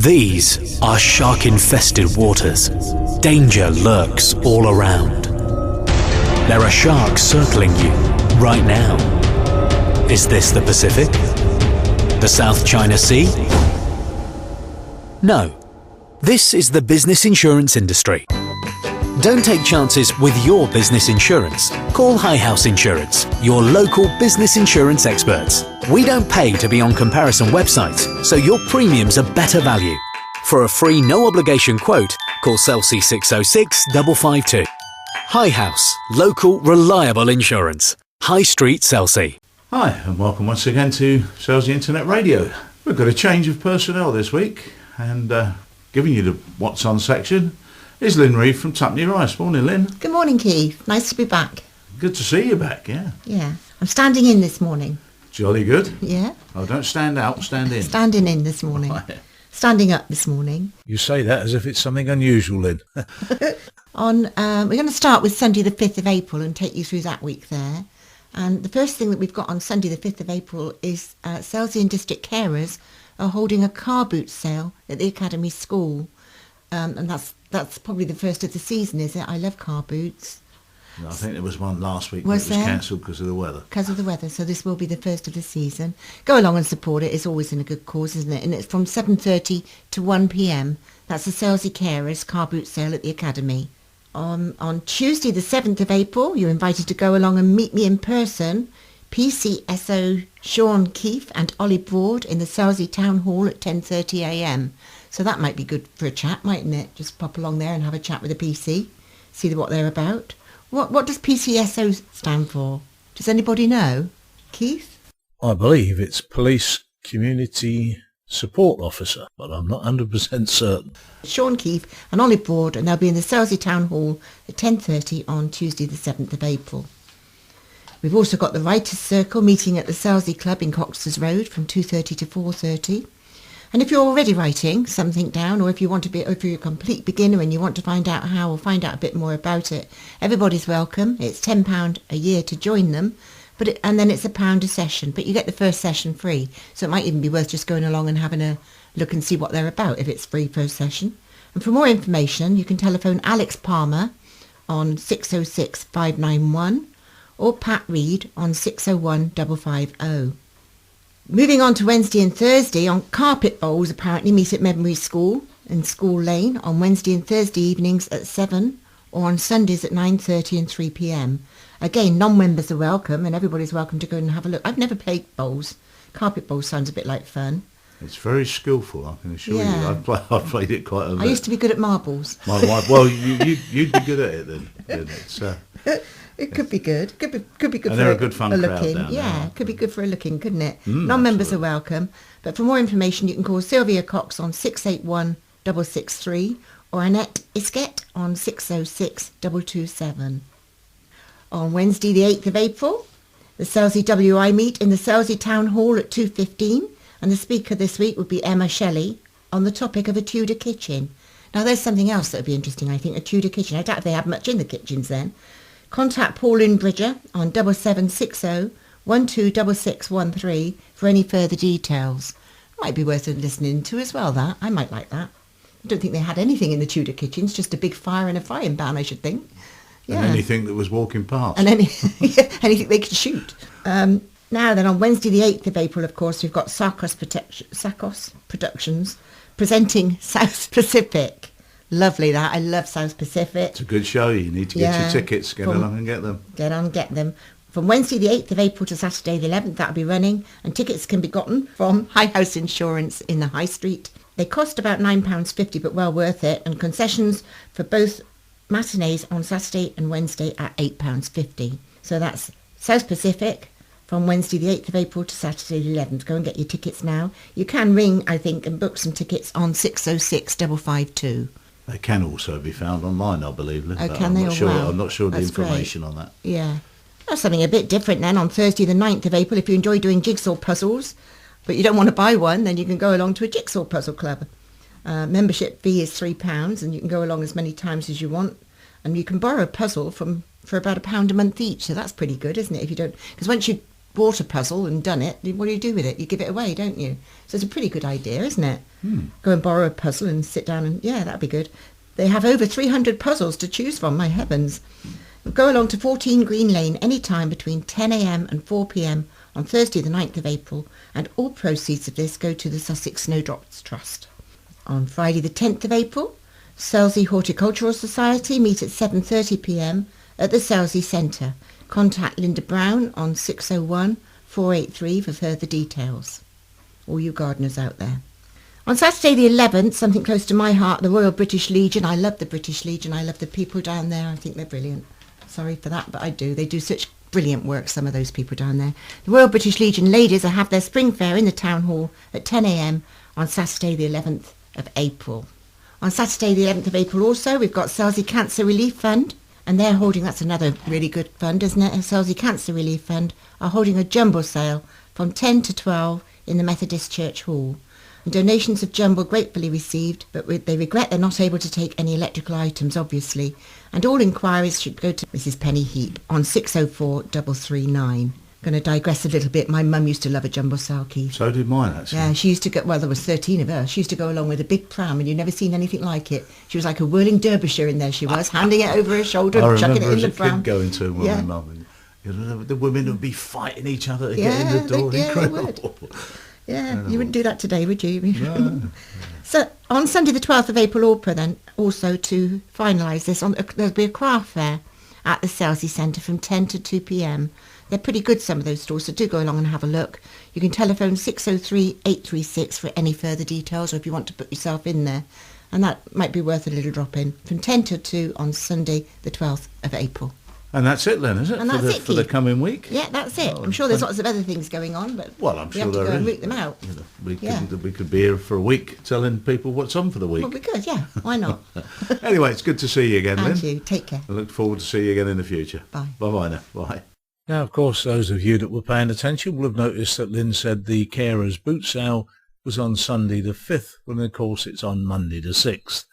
These are shark-infested waters. Danger lurks all around. There are sharks circling you right now. Is this the Pacific? The South China Sea? No. This is the business insurance industry. Don't take chances with your business insurance. Call High House Insurance, your local business insurance experts. We don't pay to be on comparison websites, so your premiums are better value. For a free no-obligation quote, call Selsey 606 552. High House, local, reliable insurance. High Street, Selsey. Hi, and welcome once again to Selsey Internet Radio. We've got a change of personnel this week, and giving you the What's On section is Lyn Reeve from Tupney Rice. Morning, Lyn. Good morning, Keith. Nice to be back. Good to see you back, yeah. Yeah. I'm standing in this morning. Jolly good. Yeah. Oh, don't stand out, stand in. Standing in this morning. Standing up this morning. You say that as if it's something unusual, Lyn. We're going to start with Sunday the 5th of April and take you through that week there. And the first thing that we've got on Sunday the 5th of April is Selsey and District Carers are holding a car boot sale at the Academy School. And that's probably the first of the season, is it? I love car boots. No, I think there was one last week that Was was there? cancelled because of the weather. Because of the weather, so this will be the first of the season. Go along and support it. It's always in a good cause, isn't it? And it's from 7:30 to 1 p.m. That's the Selsey Carers car boot sale at the Academy. On Tuesday the 7th of April, you're invited to go along and meet me in person, PCSO Sean Keefe and Ollie Broad in the Selsey Town Hall at 10:30 a.m. So that might be good for a chat, mightn't it? Just pop along there and have a chat with the PC, see what they're about. What does PCSO stand for? Does anybody know? Keith? I believe it's Police Community Support Officer, but I'm not 100% certain. Sean Keefe and Ollie Broad, and they'll be in the Selsey Town Hall at 10:30 on Tuesday the 7th of April. We've also got the Writers' Circle meeting at the Selsey Club in Coxters Road from 2:30 to 4:30. And if you're already writing something down, or if you're a complete beginner and you want to find out how or find out a bit more about it, everybody's welcome. It's £10 a year to join them, and then it's £1 a session, but you get the first session free. So it might even be worth just going along and having a look and see what they're about if it's free first session. And for more information, you can telephone Alex Palmer on 606 591 or Pat Reed on 601 550. Moving on to Wednesday and Thursday, on carpet bowls apparently meet at Memory School in School Lane on Wednesday and Thursday evenings at 7 or on Sundays at 9:30 and 3 p.m. Again, non-members are welcome and everybody's welcome to go and have a look. I've never played bowls. Carpet bowls sounds a bit like fun. It's very skillful, I can assure Yeah. you. I've played it quite a bit. I used to be good at marbles. My wife, well, you'd be good at it then. It's, It could be good. Could be good. And for they're a good fun crowd looking. down Yeah, there. could be good for a looking, couldn't it? Non-members are welcome. But for more information, you can call Sylvia Cox on 681 663 or Annette Iskett on 606 227. On Wednesday, the 8th of April, the Selsey WI meet in the Selsey Town Hall at 2:15, and the speaker this week would be Emma Shelley on the topic of a Tudor kitchen. Now, there's something else that would be interesting, I think, a Tudor kitchen. I doubt if they have much in the kitchens then. Contact Pauline Bridger on 7760 126613 for any further details. Might be worth listening to as well, that. I might like that. I don't think they had anything in the Tudor kitchens, just a big fire and a frying pan, I should think. And anything that was walking past. And anything they could shoot. Now then, on Wednesday the 8th of April, of course, we've got Sarkos Productions presenting South Pacific. Lovely that. I love South Pacific. It's a good show. You need to get your tickets. Get along and get them. Get on, get them. From Wednesday the 8th of April to Saturday the 11th, that'll be running. And tickets can be gotten from High House Insurance in the High Street. They cost about £9.50, but well worth it. And concessions for both matinees on Saturday and Wednesday at £8.50. So that's South Pacific from Wednesday the 8th of April to Saturday the 11th. Go and get your tickets now. You can ring, I think, and book some tickets on 606 552. They can also be found online, I believe. Lyn, Oh, but can they? I'm not sure the That's information great. on that. Yeah. That's something a bit different then. On Thursday the 9th of April, if you enjoy doing jigsaw puzzles, but you don't want to buy one, then you can go along to a jigsaw puzzle club. Membership fee is £3 and you can go along as many times as you want. And you can borrow a puzzle for about £1 a month each. So that's pretty good, isn't it? If you don't, because once you've bought a puzzle and done it, what do you do with it? You give it away, don't you? So it's a pretty good idea, isn't it? Go and borrow a puzzle and sit down and, yeah, that'd be good. They have over 300 puzzles to choose from, my heavens. Go along to 14 Green Lane any time between 10 a.m. and 4 p.m. on Thursday the 9th of April, and all proceeds of this go to the Sussex Snowdrops Trust. On Friday the 10th of April, Selsey Horticultural Society meet at 7:30 p.m. at the Selsey Centre. Contact Linda Brown on 601 483 for further details. All you gardeners out there. On Saturday the 11th, something close to my heart, the Royal British Legion. I love the British Legion. I love the people down there. I think they're brilliant. Sorry for that, but I do. They do such brilliant work, some of those people down there. The Royal British Legion ladies will have their spring fair in the town hall at 10 a.m. on Saturday the 11th of April. On Saturday the 11th of April also, we've got Selsey Cancer Relief Fund, and they're holding, that's another really good fund, isn't it? Selsey Cancer Relief Fund are holding a jumble sale from 10 to 12 in the Methodist Church Hall. And donations of jumble gratefully received, but they regret they're not able to take any electrical items, obviously. And all inquiries should go to Mrs. Penny Heap on 604 339. Going to digress a little bit. My mum used to love a jumble sale, Keith. So did mine, actually. Yeah, she used to go, well, there was 13 of her. She used to go along with a big pram, and you'd never seen anything like it. She was like a whirling Derbyshire in there, she was, handing it over her shoulder, chucking it in the pram. I remember going to one with Mum, and the women would be fighting each other to get in the door. Incredible. Yeah, you wouldn't do that today, would you? No. So on Sunday the 12th of April, also to finalise this, there'll be a craft fair at the Selsey Centre from 10 to 2 p.m. They're pretty good, some of those stores, so do go along and have a look. You can telephone 603 836 for any further details, or if you want to put yourself in there. And that might be worth a little drop in from 10 to 2 on Sunday the 12th of April. And that's it then, is it? And that's it, for the coming week? Yeah, that's it. I'm sure there's lots of other things going on, but I'm we sure have to there go and is. root them out. We could be here for a week telling people what's on for the week. Well, we could, yeah. Why not? Anyway, it's good to see you again, Lyn. And you. Take care. I look forward to see you again in the future. Bye. Bye-bye now. Bye. Now, of course, those of you that were paying attention will have noticed that Lyn said the carers boot sale was on Sunday the 5th, when of course it's on Monday the 6th.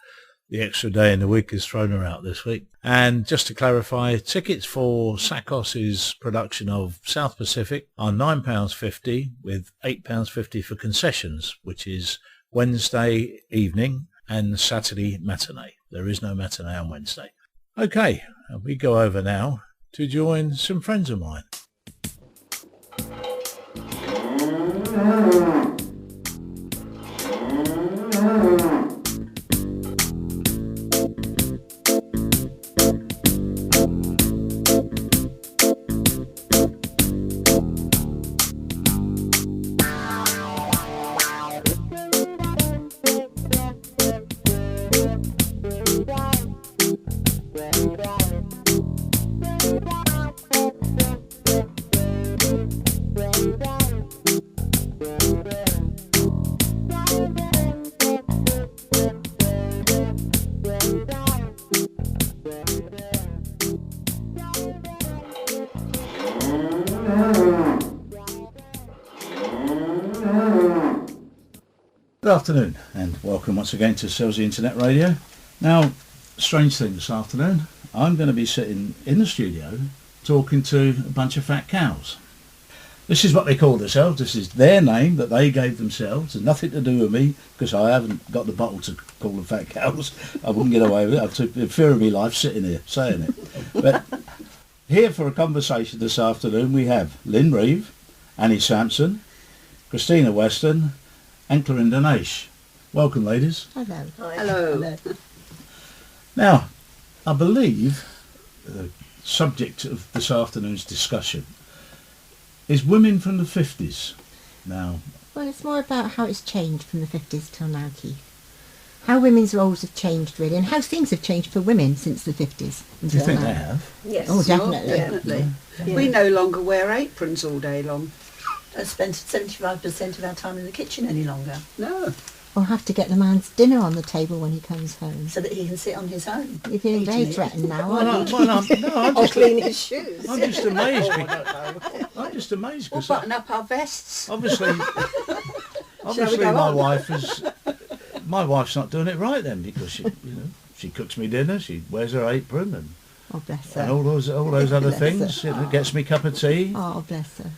The extra day in the week has thrown her out this week. And just to clarify, tickets for Sakos's production of South Pacific are £9.50 with £8.50 for concessions, which is Wednesday evening and Saturday matinee. There is no matinee on Wednesday. Okay, we go over now to join some friends of mine. Good afternoon and welcome once again to Selsey Internet Radio. Now, strange thing this afternoon, I'm going to be sitting in the studio talking to a bunch of fat cows. This is what they call themselves, this is their name that they gave themselves, and nothing to do with me because I haven't got the bottle to call them fat cows. I wouldn't get away with it, I've took the fear of my life sitting here saying it. But here for a conversation this afternoon we have Lyn Reeve, Annie Sampson, Christina Weston and Clorinda Naish. Welcome, ladies. Hello. Hello. Now, I believe the subject of this afternoon's discussion is women from the 50s. Now, Well, it's more about how it's changed from the 50s till now, Keith. How women's roles have changed, really, and how things have changed for women since the 50s. do you think now. they have? Yes. Oh, definitely. Definitely. Yeah. We no longer wear aprons all day long. I spent 75% of our time in the kitchen any longer, No. Or have to get the man's dinner on the table when he comes home. so that he can sit on his own. You're feeling very eating it. threatened now, Well, aren't you? I'm Or just, clean his shoes. I'm just amazed. I'm just amazed Or because button up our vests. obviously go my on? wife is. My wife's not doing it right then because she cooks me dinner, she wears her apron Oh, bless and her. all those other Bless things. her. Gets me a cup of tea. Oh, bless her.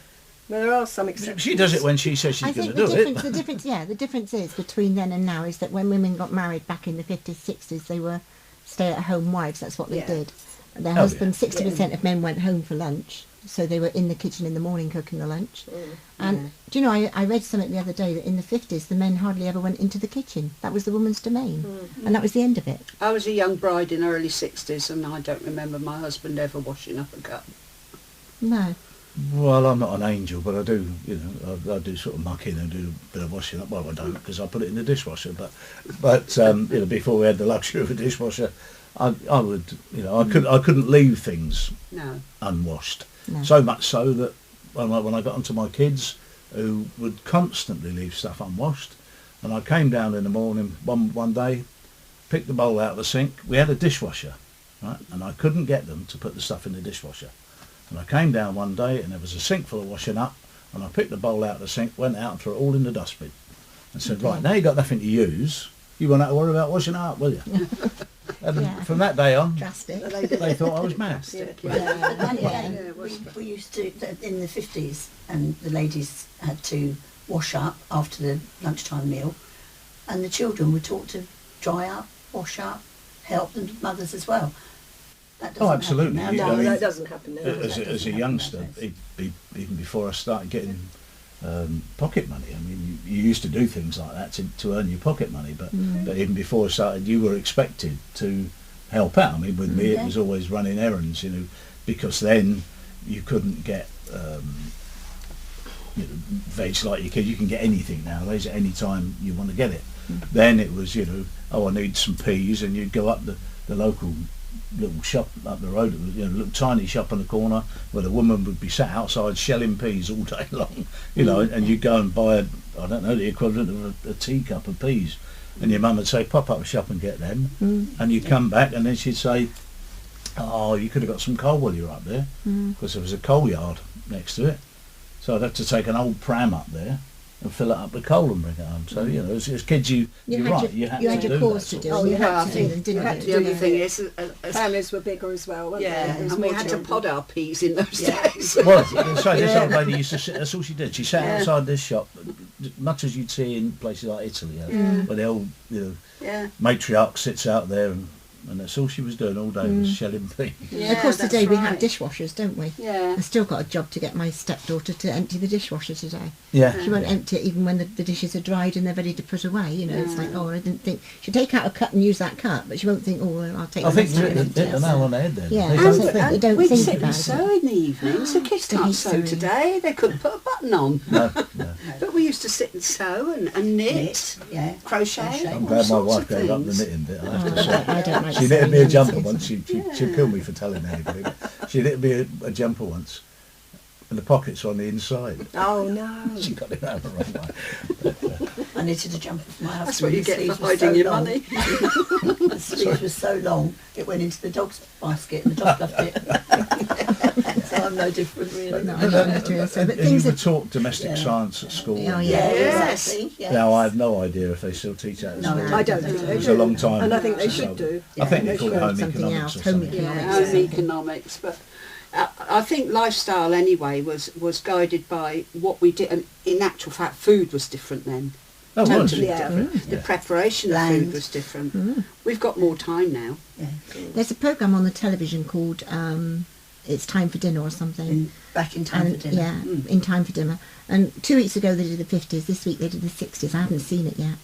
No, there are some exceptions. She does it when she says she's I going to think do it. the difference is between then and now is that when women got married back in the 50s, 60s, they were stay-at-home wives. That's what they Yeah. did. Their Oh, husbands, 60% of men went home for lunch, so they were in the kitchen in the morning cooking the lunch. And do you know, I read something the other day that in the 50s, the men hardly ever went into the kitchen. That was the woman's domain, and that was the end of it. I was a young bride in the early 60s and I don't remember my husband ever washing up a cup. No. Well, I'm not an angel, but I do, I do sort of muck in and do a bit of washing up. Well, I don't because I put it in the dishwasher. But before we had the luxury of a dishwasher, I would, I couldn't leave things No. unwashed. No. So much so that when I got onto my kids, who would constantly leave stuff unwashed, and I came down in the morning one day, picked the bowl out of the sink. We had a dishwasher, right, and I couldn't get them to put the stuff in the dishwasher. And I came down one day and there was a sink full of washing up, and I picked the bowl out of the sink, went out and threw it all in the dustbin. And said, right, now you've got nothing to use, you won't have to worry about washing it up, will you? And from that day on, Drastic. they thought I was mad. We used to, in the 50s, and the ladies had to wash up after the lunchtime meal, and the children were taught to dry up, wash up, help the mothers as well. That doesn't Absolutely. happen You- now. I mean, that doesn't happen now. As a youngster, even before I started getting pocket money, I mean, you used to do things like that to earn your pocket money, but even before I started, you were expected to help out. I mean, with me, it was always running errands, because then you couldn't get veg like you could. You can get anything nowadays at any time you want to get it. Then it was, I need some peas, and you'd go up the local little shop up the road, a little tiny shop on the corner where the woman would be sat outside shelling peas all day long, and you'd go and buy the equivalent of a teacup of peas, and your mum would say, pop up a shop and get them, and you'd come back and then she'd say, oh, you could have got some coal while you were up there, because there was a coal yard next to it, so I'd have to take an old pram up there and fill it up with coal and bring it home. So, as kids, you had your chores to do. Oh, You yeah, had to do them, didn't you? The other thing is, Families were bigger as well, weren't yeah, they? There was and we more had to children. pod our peas in those Yeah. days. Well, so this old lady used to sit, that's all she did. She sat outside this shop, much as you'd see in places like Italy, where the old Yeah. matriarch sits out there, and that's all she was doing all day was shelling peas. Yeah, Of course, that's today we have right. dishwashers, don't we? Yeah. I've still got a job to get my stepdaughter to empty the dishwasher today. Yeah. She won't empty it even when the dishes are dried and they're ready to put away. It's like, oh, I didn't think. She'll take out a cup and use that cup, but she won't think, oh, well, I'll take I the think rest you out and empty hit the it. nail on the head there. Yeah, They that's don't the think- thing. You don't we'd think sit about and it. sew in the evenings. The kids They can't hate sew sewing. today. They couldn't put a button on. No. But we used to sit and sew and knit, Yeah. crochet. I'm all glad my sorts wife of gave up the things. knitting bit, I have Oh, to say. I don't like She knitted sewing me a them, jumper it's- once. She'd kill me for telling anybody. But she knitted me a jumper once, and the pockets were on the inside. Oh no. She got it out the wrong way. I knitted a jumper for my husband. That's what you His get sleeves for were hiding so your long. money. The sleeves were so long, it went into the dog's basket and the dog loved it. So I'm no different, really. No, I don't have to. So, but And you things were are. taught domestic Yeah. science at school. Oh, Yeah, Yes. exactly. Yes. Now I have no idea if they still teach that at No, school. I don't think they It was do. a long time. And I think they ago. should do. I think Yeah, they call it should. home Something economics else, or home something. economics. Yeah, home economics, but I think lifestyle anyway was guided by what we did, and in actual fact food was different then. Oh, was Totally it? different. The preparation of Land. food was different. We've got more time now. Yeah. There's a programme on the television called It's Time for Dinner or something. Back in time for And, dinner. yeah, In Time for Dinner. And 2 weeks ago they did the 50s, this week they did the 60s. I haven't seen it yet.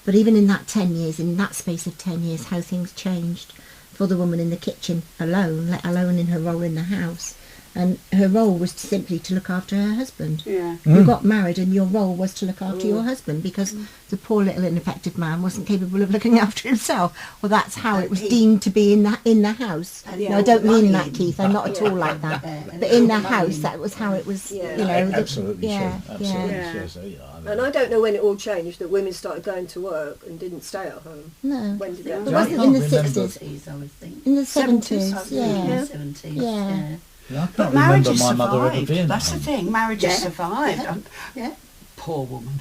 But even in that 10 years, in that space of 10 years, how things changed for the woman in the kitchen alone, let alone in her role in the house. And her role was simply to look after her husband. Yeah. You got married and your role was to look after your husband because the poor little ineffective man wasn't capable of looking after himself. Well, that's how it was he- deemed to be in the house. And he No, I had don't all the mean money that, in. Keith. I'm not at all like that. Yeah, and But he in had the all the money house, in. that was how it was, Yeah. you know. Absolutely yeah, true. Absolutely. yeah. Yes, yeah, And I don't know when it all changed, that women started going to work and didn't stay at home. No. When did It that Yeah, I wasn't can't in the remember. 60s. I would think. In the 70s, 70s, yeah. 70s. Yeah. I But can't marriage remember has my mother ever survived. being That's the at home. thing. Marriage has survived. Yeah. Yeah. Poor woman.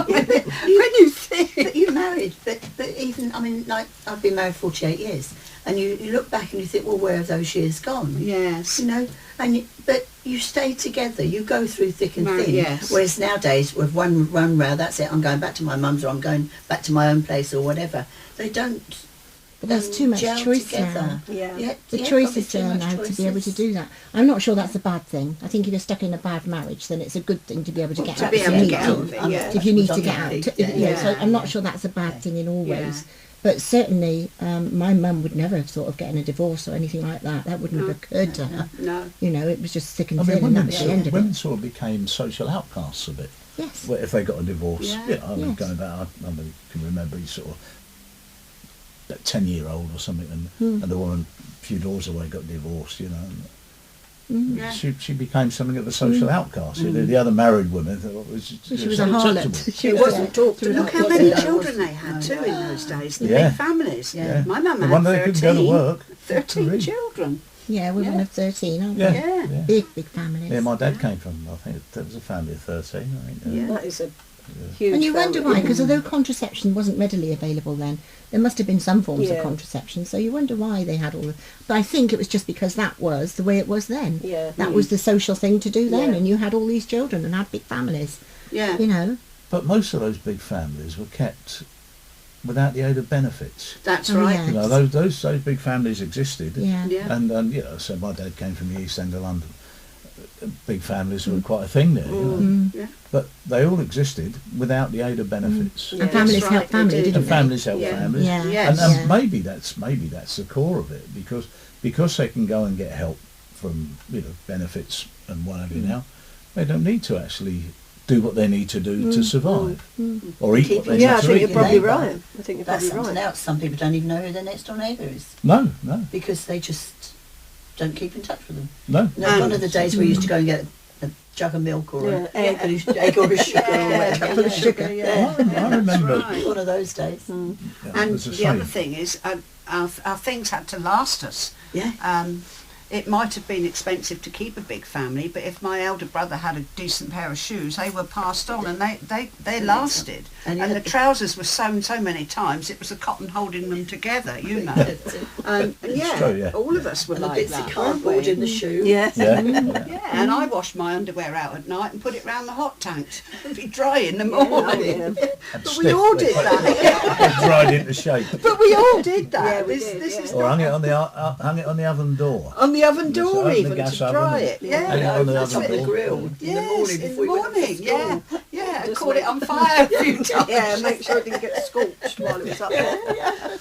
When you think. But you're married, but even, I mean, like, I've been married 48 years, and you look back and you think, well, where have those years gone? Yes. You know, and but You stay together. You go through thick and thin. Yes. Whereas nowadays, with one run round, that's it. I'm going back to my mum's, or I'm going back to my own place, or whatever. They don't. But there's too much gel choice together. now. Yeah. The yeah, choice probably is too there much now to be able to choices. do that. I'm not sure that's a bad thing. I think if you're stuck in a bad marriage, then it's a good thing to be able to get To out be if able you to need get to. out of it, yeah. If you need to That's get what out. I'm To, thinking, you know, yeah. so I'm not sure that's a bad thing in all Yeah. ways. But certainly, my mum would never have thought of getting a divorce or anything like that. That wouldn't have occurred to her. No. You know, it was just thick and I thin, mean, and women, that's the end of women it. sort of became social outcasts a bit. Yes. Well, if they got a divorce, Yeah. I mean, Yes. going back, I mean, can remember he sort of that 10-year-old or something, and the woman a few doors away got divorced, you know. And Yeah. she became something of a social outcast. The other married women thought it was, She was a harlot. She It was wasn't talked Look about. how was many it? children they had too in those days. The Yeah. big families. Yeah. My mum The had one day 13. they couldn't go to work. 13 Really? children. Yeah, women Yeah. of 13, aren't Yeah. they? Yeah. Yeah. Big families. Yeah, my dad came from, I think that was a family of 13. I think. Yeah. That is a huge And you wonder family. why, because although contraception wasn't readily available then, there must have been some forms of Yeah. contraception. So you wonder why they had all the... But I think it was just because that was the way it was then. Yeah. That was the social thing to do then, Yeah. and you had all these children and had big families, Yeah. you know. But most of those big families were kept without the aid of benefits. That's Oh, right. yeah. You know, those big families existed. Yeah. Yeah. And you know, so my dad came from the East End of London. Big families were quite a thing there, you know. Yeah. But they all existed without the aid of benefits. Yeah. And families That's right, helped they family, did. didn't And they? families help Yeah. families. Yeah. Yes. And Yeah. maybe that's the core of it, because they can go and get help from, you know, benefits and what have you now. They don't need to actually do what they need to do to survive or eat what they Keep need Yeah, I to think eat. you're probably neighbour. right. I think you're That's probably something right. else. Some people don't even know who their next door neighbour is No, because they just don't keep in touch with them. no. No, one of the days we used to go and get a jug of milk or Yeah, an egg or a sugar or whatever. Yeah, sugar, yeah. I remember. right. One of those days. Yeah, it And was a the other shame. thing is, our things had to last us. Yeah. It might have been expensive to keep a big family, but if my elder brother had a decent pair of shoes, they were passed on and they lasted. And And you- the trousers were sewn so many times, it was the cotton holding them together, you know. And yeah, true, yeah. all of us were And the like bits that. of cardboard in the shoe. Yeah. Yeah, Yeah, and I washed my underwear out at night and put it round the hot tank. It'd be dry in the morning. And But we stiff. all did that. It dried into shape. But we all did that. Yeah, we this did, this yeah. is Or not hung it on the oven door. on the oven Just door open the even gas to oven dry and it. Yeah, hang it on the That's oven on the door. grill in the Yes, morning in before the we went to morning, school. yeah, Just caught it make- on fire a few times. Yeah, make sure it didn't get scorched while it was up there.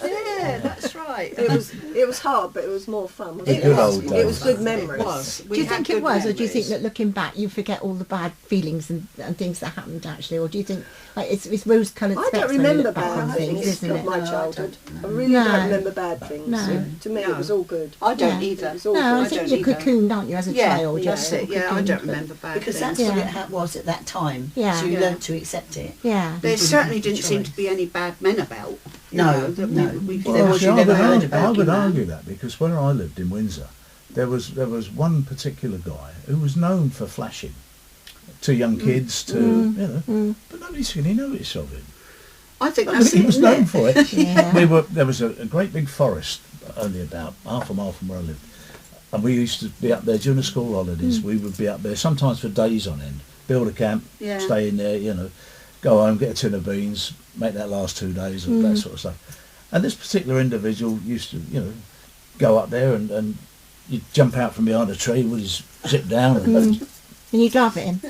Yeah, that's right. It was hard, but it was more fun. Wasn't The it? good old It was days. good It memories. was. Do you think it was, or do you think that looking back you forget all the bad feelings and things that happened actually, or do you think like it's rose-coloured I specs don't when you remember look back on bad things, things isn't of it? my No, I childhood. don't. I really No. don't remember bad things. No. To me, No. it was all good. I don't Yeah. either. It was all No, good. I I think don't you're either. cocooned, aren't you, as a Yeah, child? that's You're it. Yeah, I cocooned, don't but- remember bad Because things. that's what Yeah. it was at that time. Yeah. So you Yeah. learned to accept it. Yeah. There didn't certainly have the didn't seem choice. to be any bad men about. you No, know, that no. we There Well, was, see, you I never would heard argue, about I would you, man. argue that because where I lived in Windsor, there was one particular guy who was known for flashing to young kids, to you know, but nobody took any notice of him. I think I mean, that's he it, was isn't known it? for it. Yeah. There was a great big forest only about half a mile from where I lived, and we used to be up there during the school holidays. We would be up there sometimes for days on end, build a camp, Yeah. stay in there, you know, go home, get a tin of beans, make that last 2 days, and that sort of stuff. And this particular individual used to, you know, go up there and you'd jump out from behind a tree with his zip down and And you'd laugh at him.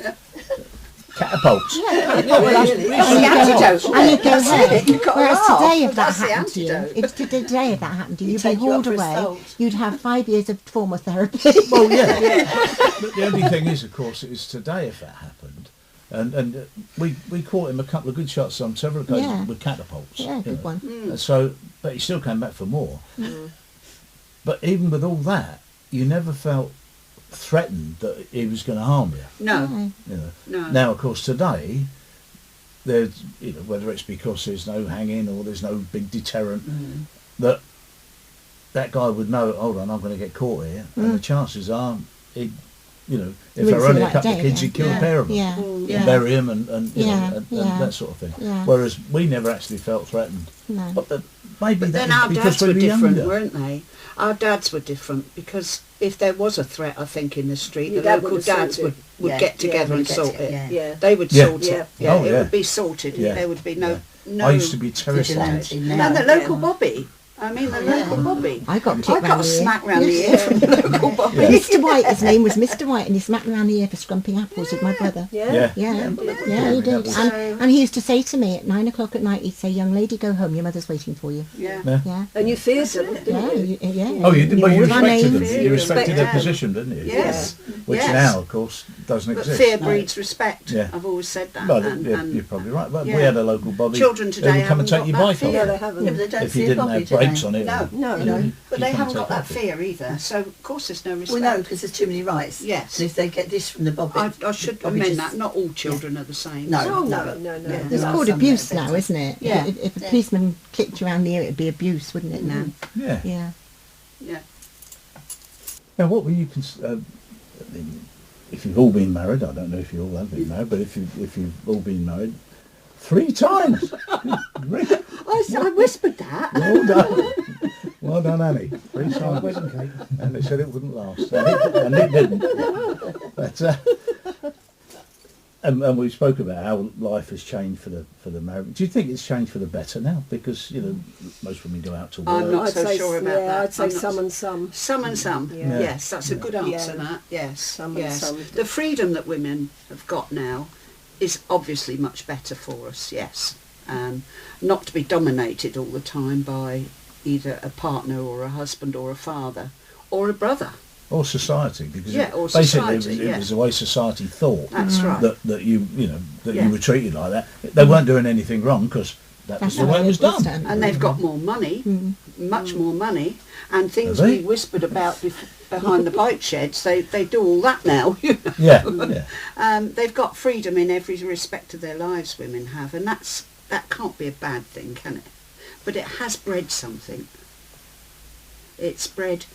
catapults. That's the antidote. And you'd go That's home. it, you've got to Whereas laugh. today, if that That's the happened to you, antidote. today if that happened to you, you'd be take you up hauled for away. assault. You'd have 5 years of trauma therapy. Well, yeah. But the only thing is, of course, is today if that happened, and we caught him a couple of good shots on several occasions Yeah. with catapults. Yeah, you good know. one. And so, but he still came back for more. But even with all that, you never felt threatened that he was going to harm you. No, You know. no. Now, of course, today, there's, you know, whether it's because there's no hanging or there's no big deterrent, that guy would know, hold on, I'm going to get caught here, and the chances are, he'd, you know, if Wouldn't there were see only a that couple day of kids, again. he'd kill Yeah. a pair of them, Yeah. and Yeah. bury him, and you Yeah, know, and yeah. that sort of thing. Yeah. Whereas we never actually felt threatened. No. But maybe But then that our was dads because we were were different, younger. weren't they? Our dads were different because if there was a threat, I think, in the street, Your the dad local would have dads sorted would Yeah, get together would and get sort to- it. yeah. Yeah. They would Yeah. sort Yeah. it. Yeah, Oh, it yeah. would be sorted. Yeah. There would be no. I used to be terrified. vigilante now. And the local Yeah. Bobby. I mean, the local Bobby. I got kicked I round got a the ear. smack round the ear from the local Bobby. Mr. White, his name was Mr. White, and he smacked me around the ear for scrumping apples with my brother. Yeah. Yeah. Yeah, he did. And he used to say to me at 9 o'clock at night, he'd say, "Young lady, go home. Your mother's waiting for you." Yeah. Yeah. Yeah. And you feared them, didn't Yeah, you? yeah. Oh, you did. Well, you all of our respected them. names. You respected their Yeah. position, didn't you? Yes. Which Yes. now, of course, doesn't But exist. fear breeds respect. Yeah. I've always said that. Well, and, yeah, and you're probably right. But we yeah. had a local Bobby. Children today who would come and haven't take got your that bike No, off they Yeah, haven't. but they don't if see you a didn't Bobby, have do brakes they? on it. No, No, you no. know, but you they come haven't and got take that off. fear either. So of course there's no respect. Well, no, because there's too many rights. Yes. And if they get this from the Bobby... I should Bobby amend just- that. Not all children are the same. No, Oh, no, no, no, no. yeah, It's there are called some abuse that are now, isn't it? Yeah. If a Yeah. policeman kicked you around the ear, it'd be abuse, wouldn't it now? Yeah. Yeah. Yeah. Now, what were you? If you've all been married, I don't know if you all have been married, but if you've all been married, 3 times. Really? I whispered that. Well done. Well done, Annie. 3 times. And they said it wouldn't last. And it didn't. But, and we spoke about how life has changed for the married. Do you think it's changed for the better now? Because, most women go out to work. I'm not I'd so say, sure about yeah, that. I'd say I'm not some and some. Some and some. Yeah. Yes, that's a good answer. Yeah. That. Yes. Some and yes. some. The freedom that women have got now is obviously much better for us. Yes. Not to be dominated all the time by either a partner or a husband or a father or a brother. Or society, because Yeah, or basically society, it yeah. was the way society thought That's right. that Yeah. you were treated like that. They weren't doing anything wrong because that was That's the how way it was done. And they've got more money, much more money, and things Have they? we whispered about behind the bike sheds, they do all that now. You know? Yeah. They've got freedom in every respect of their lives, women have, and that can't be a bad thing, can it? But it has bred something. It's bred...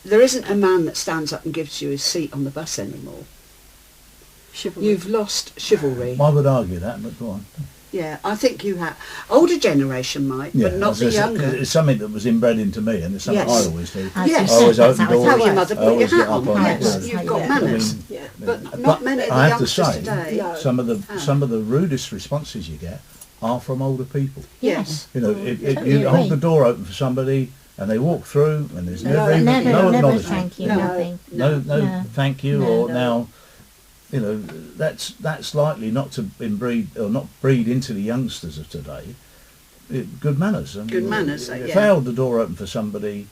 there isn't a man that stands up and gives you his seat on the bus anymore. Chivalry. You've lost chivalry. I would argue that, but go on. Yeah, I think you have. Older generation might, Yeah, but not as the I said, 'cause younger. it's something that was inbred into me, and it's something Yes. I always do. As Yes. you I always said, that's open how it's doors. How your mother I put your always hat get up on. on Yes, it. you've Yeah. got Yeah. manners. Yeah. But not many of the I have to youngsters say, today. No. some of the rudest responses you get are from older people. Yes. You know, if Totally you hold agree. the door open for somebody and they walk through and there's No, never Never, no never acknowledgement, thank you, No. nothing. no No. thank you, No. or No. now, that's likely not to breed into the youngsters of today. Good manners. I mean, Good manners, If yeah. they hold the door open for somebody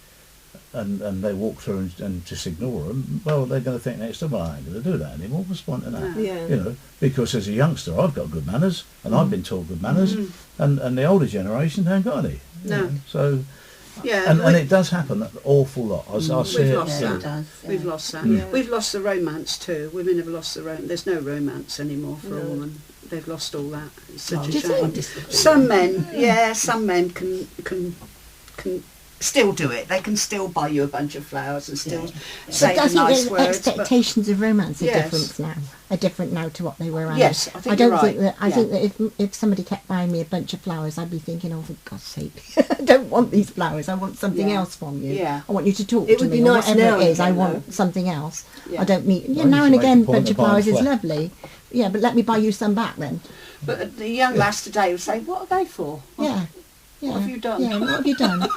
and they walk through and just ignore them, well, they're going to think next time, well, I ain't going to do that anymore. What's the point in that? No. Yeah. Because as a youngster, I've got good manners, and I've been taught good manners, and the older generation haven't got any. you No. know. So, Yeah. and it does happen an awful lot. I see We've it. lost Yeah, that. it does. We've lost that. Yeah. We've lost the romance too. Women have lost the romance. There's no romance anymore for a No. woman. They've lost all that. It's such Oh, a do you shame. think? Some men, some men can still do it. They can still buy you a bunch of flowers and still say But the doesn't nice the words. But expectations of romance are Yes. different now to what they were. Yes, I think I don't you're think right. that. I Yeah. think that if somebody kept buying me a bunch of flowers, I'd be thinking, oh, for God's sake, I don't want these flowers. I want something Yeah. else from you. Yeah. I want you to talk It to would me. be or nice whatever now it and is. I again, want something else. Yeah. I don't mean. Why Yeah, don't now you and make a again, a point bunch of of buying flowers is flowers? lovely. Yeah, but let me buy you some back then. But the young lass today would say, "What are they for?" Yeah. Yeah. What have you done? Yeah, what have you done?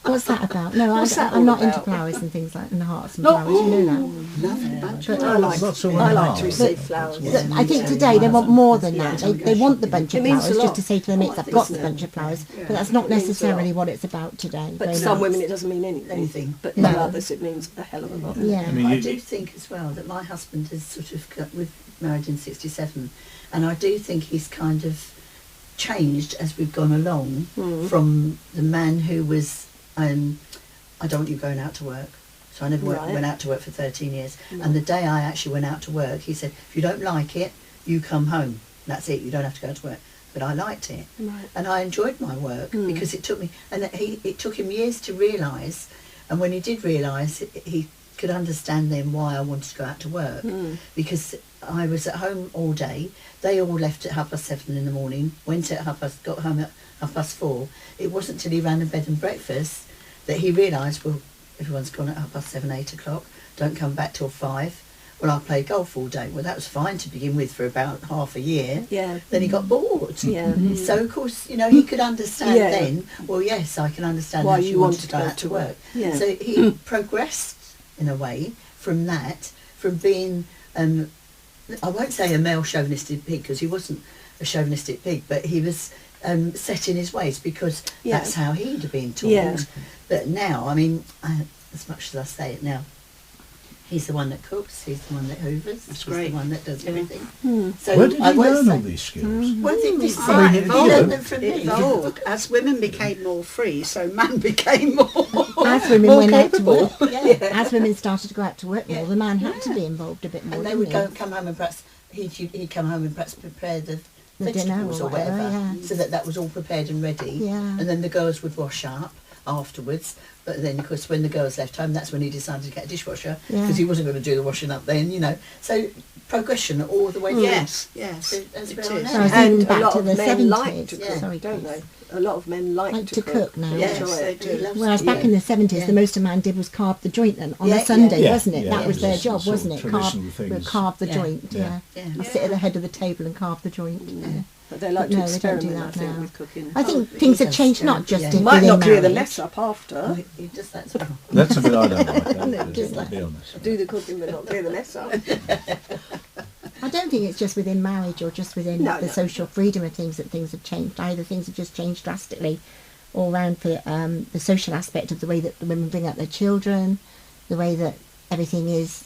What's that about? No, What's that I'm all not into about? flowers and things like and hearts and No, flowers. You know that. lovely bunch. But I like, Lots of I women like are. to receive flowers. I think today they want more than that. They want the bunch of It means flowers a just lot. to say to their mates, I've got the bunch of flowers. But that's not It means a necessarily lot. what it's about today. But very to some much. women it doesn't mean anything. But No. to others it means a hell of a lot. Yeah. I mean, I you- do think as well that my husband has sort of we've married in '67, and I do think he's kind of changed as we've gone along from the man who was I don't want you going out to work. So I never Right. went out to work for 13 years. And the day I actually went out to work, he said, if you don't like it, you come home. That's it. You don't have to go to work. But I liked it. Right. And I enjoyed my work because it took me, and it took him years to realise. And when he did realise, he could understand then why I wanted to go out to work because I was at home all day. They all left at 7:30 in the morning, went at got home at 4:30. It wasn't till he ran a bed and breakfast that he realised, well, everyone's gone at 7:30, 8 o'clock, don't come back till 5. Well, I played golf all day. Well, that was fine to begin with for about half a year. Yeah. Then he got bored. Yeah. So, of course, he could understand Yeah. then, well, yes, I can understand Why how you she wanted to go out to work. Yeah. So he progressed, in a way, from being, I won't say a male chauvinistic pig, because he wasn't a chauvinistic pig, but he was set in his ways, because Yeah. that's how he'd been taught. Yeah. But now, as much as I say it now, he's the one that cooks, he's the one that hoovers, he's great. the one that does everything. Hmm. So Where did I you won't learn say- all these skills? Well, I think this is I mean, he you learned know, them from It me. evolved. As women became more free, so man became more As women more went out to capable. work, Yeah. as women started to go out to work more, Yeah. the man had to be involved a bit more. And they didn't would he? come home and perhaps he'd come home and perhaps prepare the The dinner vegetables or or whatever, whatever, yeah. so that was all prepared and ready. Yeah. And then the girls would wash up afterwards. But then, of course, when the girls left home, that's when he decided to get a dishwasher, Yeah. because he wasn't going to do the washing up then. So progression all the way through. Yes, yes. So that's it where I'm is. now. So I was And even a back lot to of the men 70s. like to cook, Yeah. don't they? A lot of men like to cook now. Yes, Enjoy they it. do. He loves Whereas to back cook. in the 70s, Yeah. the most a man did was carve the joint then on Yeah, a Sunday, yeah. wasn't it? Yeah, that it was was their just job, sort of wasn't it? traditional Carve, things. carve the Yeah. joint, Yeah. yeah. Yeah. And sit at the head of the table and carve the joint. Yeah. But they like But to no, they don't do experiment, I that think, now. with cooking. I think Oh, things he have does, changed yeah. not just Yeah. in Might within not clear the marriage. mess up after. Oh, he does that as well. That's a bit I don't like, Just I'll be honest. Do the cooking but not clear the mess up. I don't think it's just within marriage or just within No, the no. social freedom of things that things have changed. Either things have just changed drastically all round for the social aspect of the way that the women bring up their children, the way that everything is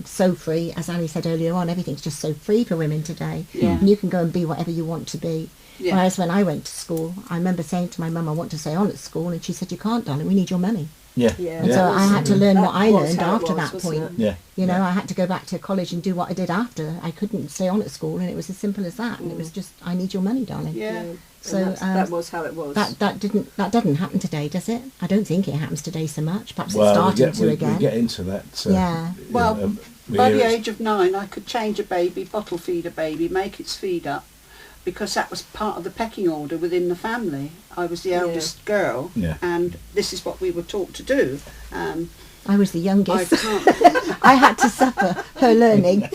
so free. As Ali said earlier on, everything's just so free for women today. Yeah. And you can go and be whatever you want to be. Yeah. Whereas when I went to school, I remember saying to my mum, I want to stay on at school, and she said, you can't, darling, we need your money. Yeah. Yeah. And so I had to learn what I That was learned how it after was, that wasn't point. it? Yeah. You know, yeah. I had to go back to college and do what I did after. I couldn't stay on at school, and it was as simple as that. And it was just, I need your money, darling. Yeah. So that was how it was. that doesn't happen today, does it? I don't think it happens today so much. Perhaps Well, it's starting we to again. get into that. Yeah. Well, we by hear the it's- age of 9, I could change a baby, bottle feed a baby, make its feed up, because that was part of the pecking order within the family. I was the eldest girl, Yeah. and this is what we were taught to do. I was the I youngest. can't. I had to suffer her learning.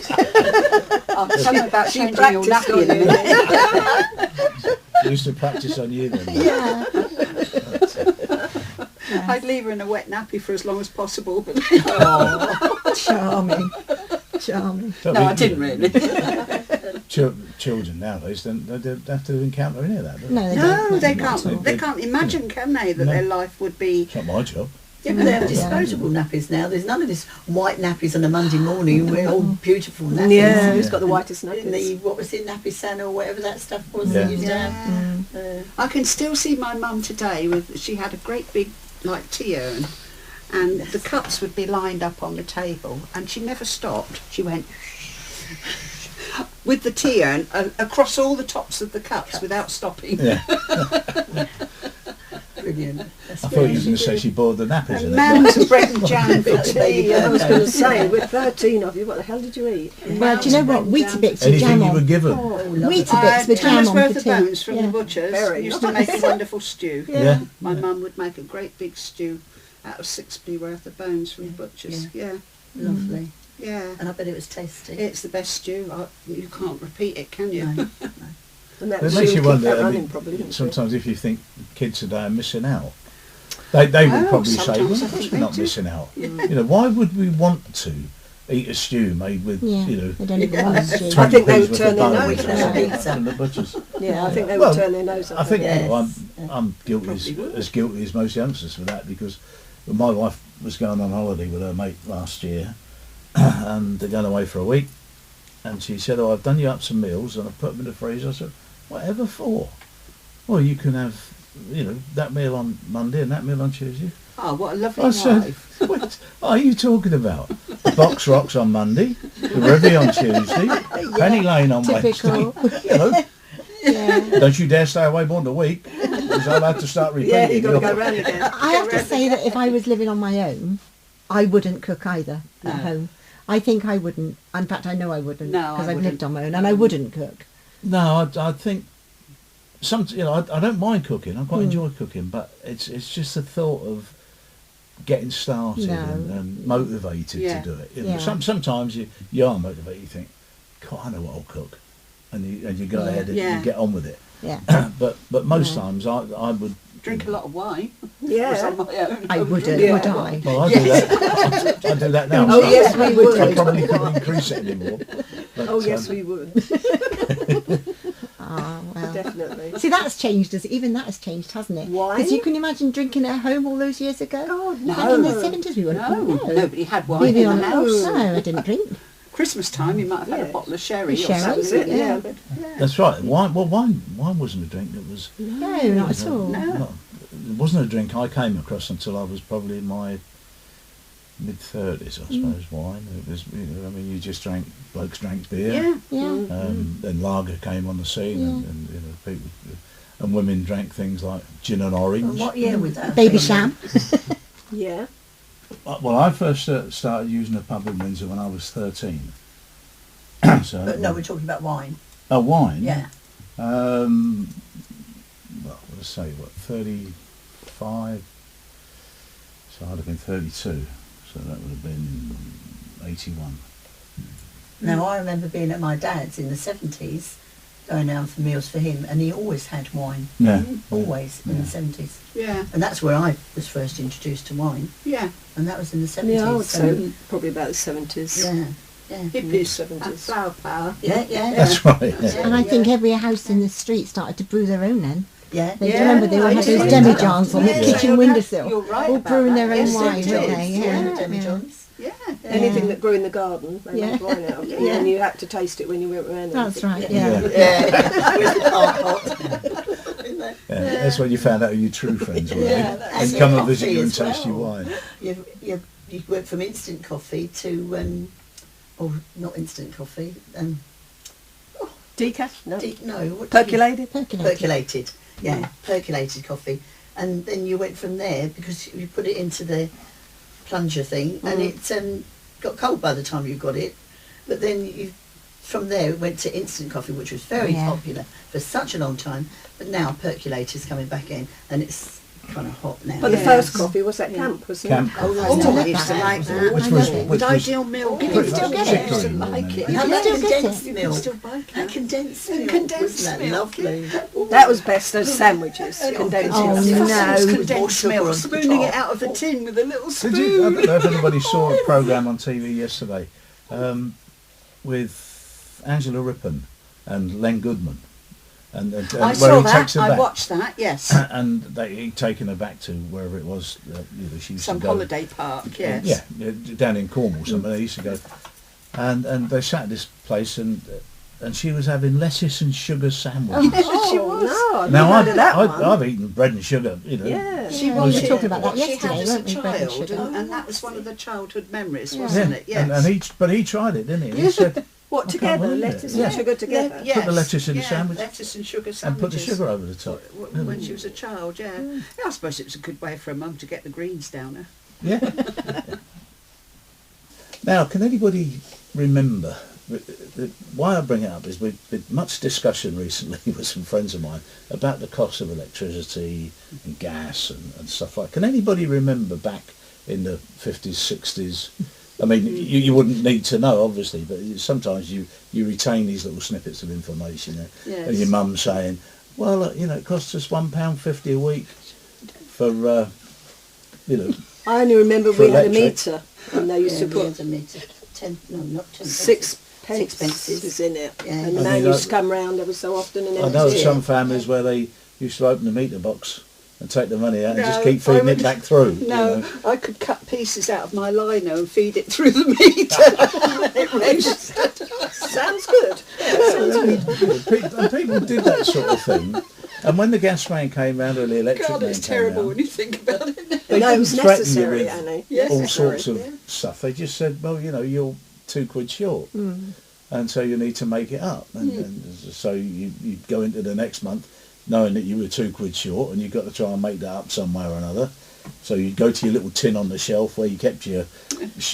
I'll tell you about She changing your practiced nappy in a on you. minute. We used to practice on you then. Yeah. I'd leave her in a wet nappy for as long as possible, but Charming. Charming. no, I didn't really. Children nowadays don't have to encounter any of that. Do they? No, they No, don't. they not at all. can't. They can't imagine, can they, that No. their life would be. It's not my job. Yeah, but they have Yeah. disposable nappies now. There's none of this white nappies on a Monday morning. We're all beautiful nappies. Yeah, who's Yeah. got the whitest In nappies? the, what was it, nappy Santa or whatever that stuff was Yeah. they used to have. Yeah. I can still see my mum today. She had a great big like tea urn, and the cups would be lined up on the table, and she never stopped. She went with the tea urn across all the tops of the cups without stopping. Yeah. Brilliant. That's I thought you were brilliant. going to say she boiled the nappies And in it. mounds of bread and jam for Baby tea. Yeah, I was birthday. going to say, with 13 of you, what the hell did you eat? Well, do you know what? Weetabix with Anything jam you were on. given. Oh, lovely. Weetabix with Tenner's jam on worth for of tea. bones from Yeah. the butchers Very used to make a wonderful stew. Yeah. My mum would make a great big stew out of 6p worth of bones from the butchers. Yeah, Lovely. yeah. And I bet it was tasty. It's the best stew. You can't repeat it, can you? No. And that It soon makes you kept wonder. that I running mean, probably, didn't it? sometimes if you think kids today are missing out, they would Oh, probably say, sometimes "Well, I of course think we're they not do." missing out." You know, why would we want to eat a stew made with Yeah, you know they don't even want to do. 20 I think they p's would worth turn of their bone nose from at the- that. from the butchers? Yeah, I think they would Well, turn their nose up. I think Yes. I'm guilty Probably as guilty as most youngsters for that, because when my wife was going on holiday with her mate last year, and they're going away for a week, and she said, "Oh, I've done you up some meals and I've put them in the freezer." I said, "Whatever for?" "Well, you can have, that meal on Monday and that meal on Tuesday." Oh, what a lovely I said, wife. "What are you talking about? The Box Rocks on Monday, the Revy on Tuesday, Penny Lane on Typical. Wednesday. Yeah. Don't you dare stay away more than a week, because I'll have to start repeating." Yeah, you've got to go your- round again. I have to say that if I was living on my own, I wouldn't cook either at home. I think I wouldn't. In fact, I know I wouldn't. No, I because I've wouldn't. lived on my own, and I wouldn't cook. No, I think I don't mind cooking. I quite enjoy cooking, but it's just the thought of getting started No. and motivated Yeah. to do it. You know, Yeah. sometimes you are motivated. You think, God, I know what I'll cook, and you go Yeah. ahead and Yeah. you get on with it. Yeah. but most Yeah. times I would Drink a lot of wine. Yeah. Was on my own. I wouldn't, Yeah. would I? Well, I do that. I do that now. Oh, so yes, we would. I probably couldn't increase it anymore. But, Oh yes, we would. Ah, well. Definitely. See, that's changed. Even that has changed, hasn't it? Wine? Because you can imagine drinking at home all those years ago. God, no. Back in the 70s, we wouldn't. No, No. nobody had wine Maybe in on the house. No, I didn't drink. Christmas time, you might have had a Yeah. bottle of sherry or Sherry, something. yeah. But, that's right. Wine wasn't a drink. It was. No, not at all. No. It wasn't a drink I came across until I was probably in my mid-30s, I suppose. Wine. It was. You just blokes drank beer. yeah. Yeah. Then lager came on the scene, Yeah. and people, and women drank things like gin and orange. And what year was that? Baby sham. Yeah. Well, I first started using a pub in Windsor when I was 13. So, But no, we're talking about wine. oh, wine. Yeah. Well, let's say 35. So I'd have been 32. So that would have been 81. Now I remember being at my dad's in the 70s, going down for meals for him, and he always had wine. Yeah. Always in the 70s. Yeah. And that's where I was first introduced to wine, Yeah. and that was in the 70s. Yeah, I would so- say probably about the 70s. Yeah. Yeah. Hippies, 70s. and flower power. Yeah, yeah. That's right. Yeah. And I think every house in the street started to brew their own then. Yeah. They remember they all I had do. those demi-johns on the Yeah. kitchen You're windowsill, you're right all about brewing that. their own Yes, wine, they weren't did. they? Yeah, Yeah. demi-johns. Yeah. Anything Yeah. that grew in the garden, they Yeah. made wine out of it. Yeah. And you had to taste it when you went around. That's right, Yeah. yeah. Yeah. With the plant pot. Yeah. That's when you found out who your true friends were. Yeah, And that's come it. and visit you and Coffee as taste your well. wine. You went from instant coffee to, or not instant coffee, Decaf? No. no, what Percolated? Percolated. percolated, yeah, percolated coffee, and then you went from there because you put it into the plunger thing, and it got cold by the time you got it. But then from there it went to instant coffee, which was very Yeah. popular for such a long time. But now percolator's coming back in, and it's kind of hot now. But the Yes. first coffee was at camp, wasn't Camp. it? Oh, Oh, right, I now. I used to that. like that. Which I was- love it. which With was- ideal milk. You in can it. still get I it. used to like it. You can had still get condensed it. You can milk. still buy And condensed And milk, condensed wasn't that milk, lovely? That was best as sandwiches, condensed Oh, milk. no. Condensed More sugar milk, on spooning top. it out of the tin with a little spoon. Did you? I don't know if anybody saw a programme on TV yesterday with Angela Rippon and Len Goodman, and I where saw he that. takes her I back, watched that. Yes. and he'd taken her back to wherever it was. She used Some to go, holiday park. Yes. Yeah, down in Cornwall. Somewhere they used to go, and they sat at this place and she was having lettuce and sugar sandwiches. She Oh, was. no, I've Now never heard of that one. I've eaten bread and sugar, Yeah. She Yeah, wanted we were talking about that what she yesterday, had as weren't a we, bread and child, sugar? and that was one of the childhood memories, Yeah. wasn't yeah, it? Yes. but he tried it, didn't he? And he said, What, I can't together? believe it. Lettuce Yeah. and sugar together? Yes. Put the lettuce in the Yeah, sandwich lettuce and sugar and sandwiches. put the sugar over the top. When she was a child, yeah. Yeah, I suppose it was a good way for a mum to get the greens down her. Yeah. Now, can anybody remember? Why I bring it up is we've had much discussion recently with some friends of mine about the cost of electricity and gas and stuff like that. Can anybody remember back in the 50s, 60s? I mean, you wouldn't need to know, obviously, but sometimes you retain these little snippets of information. Yes. And your mum saying, well, it costs us £1.50 a week for, I only remember For we had a electric. meter, and they used to we put had a meter. 10, no, not 10. six Sixpences. pences in it. Yeah. And the I man mean, used to come round every so often and I know of empty some it. families where they used to open the meter box and take the money out and just No, keep feeding I it would- back through. No, I could cut pieces out of my lino and feed it through the meter. It registered. Sounds good. And people did that sort of thing. And when the gas man came round or the electric God, man it's came terrible round, when you think about it. they No, it didn't was threaten you necessary, with Annie. Yes. all Necessary, sorts of yeah. stuff. They just said, well, you're £2 short. And so you need to make it up. And so you go into the next month knowing that you were £2 short and you've got to try and make that up some way or another. So you go to your little tin on the shelf where you kept your,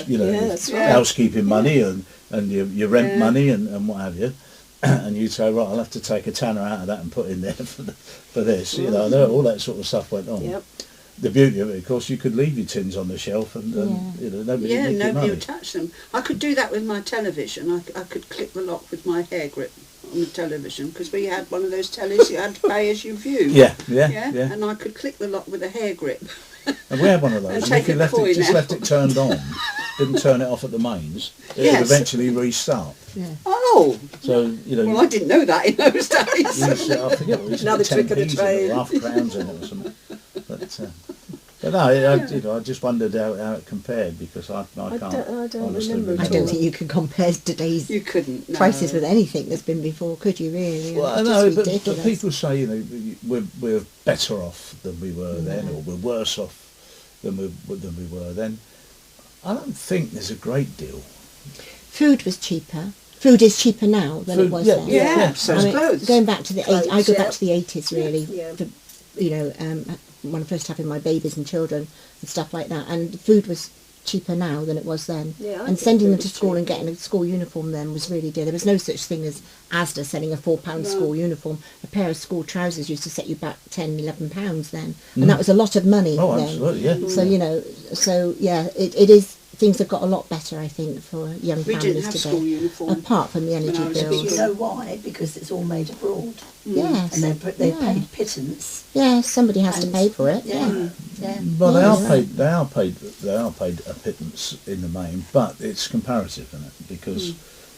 Yeah, that's right. housekeeping money and your rent money and what have you. And you'd say, right, I'll have to take a tanner out of that and put in there for this. All that sort of stuff went on. Yep. The beauty of it, of course, you could leave your tins on the shelf and nobody would nick your money. would touch them. I could do that with my television. I could click the lock with my hair grip on the television, because we had one of those tellies you had to pay as you view. Yeah. And I could click the lock with a hair grip. And we had one of those. And And if you take a coin out. left it turned on, didn't turn it off at the mains, it would Yes. eventually restart. Oh, So well, I didn't know that in those days. I forget what it was. Another 10 trick of the p's in it, trade. or half crowns in it or something. But no, I just wondered how it compared, because I can't I don't honestly remember I at don't all. think you can compare today's You couldn't. No. prices with anything that's been before, could you really? Well, It's no, just but ridiculous. people say we're better off than we were then, or we're worse off than we were then. I don't think there's a great deal. Food was cheaper. Food is cheaper now than it Food, was yeah, then. Yeah, so I it's mean, clothes. going back to the Clothes, I go yeah. back to the 80s really. Yeah. When I first having my babies and children and stuff like that, and food was cheaper now than it was then. Yeah, I and think sending food them to was school and cheaper. getting a school uniform then was really dear. There was no such thing as Asda selling a £4 school uniform. A pair of school trousers used to set you back £10, £11 then, and that was a lot of money Oh, then. absolutely, yeah. So it is. Things have got a lot better, I think, for young We families didn't have today. school uniform. Apart from the energy I was a But bills. you know why? Because it's all made abroad. Yes. And they yeah. paid pittance. Yeah, somebody has to And- pay for it. Yeah. Yeah. Well, Yeah, they are paid a pittance in the main, but it's comparative, isn't it? Because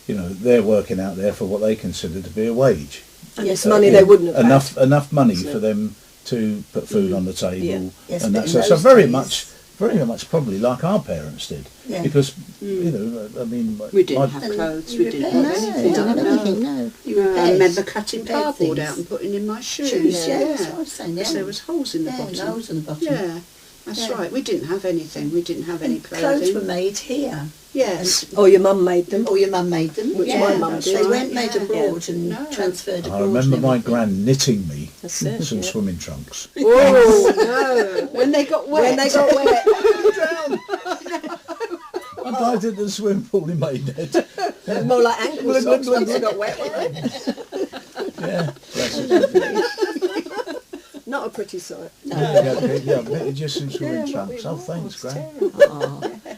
they're working out there for what they consider to be a wage. And it's money they wouldn't have enough money Isn't for it? them to put food on the table, Yeah. Yes, and but that's in so those very days- much probably like our parents did, Yeah. because I mean, We didn't my- have And clothes. you We didn't repaired have No, anything. they didn't have No. anything, no. You I repaired- remember cutting repaired cardboard things. out and putting in my shoes. Shoes, yeah, that's what I was saying, Because yeah. there was holes in the Yeah, bottom. holes in the bottom. Yeah, that's Yeah. right. We didn't have anything. We didn't have any And clothes were clothing. made here. Yes. Or your mum made them. Or your mum made them. Which yeah, my mum that's did. They weren't made Yeah. abroad and No. transferred abroad. I remember and my everything. gran knitting me That's it, some yeah. swimming trunks. Oh no! When they got wet. When they got wet. I dived into the swimming pool in Maidenhead. More like ankle socks once they got wet, weren't they? Yeah, bless her. Not a pretty sight. Yeah, I've knitted you some swimming trunks. Oh, thanks, gran.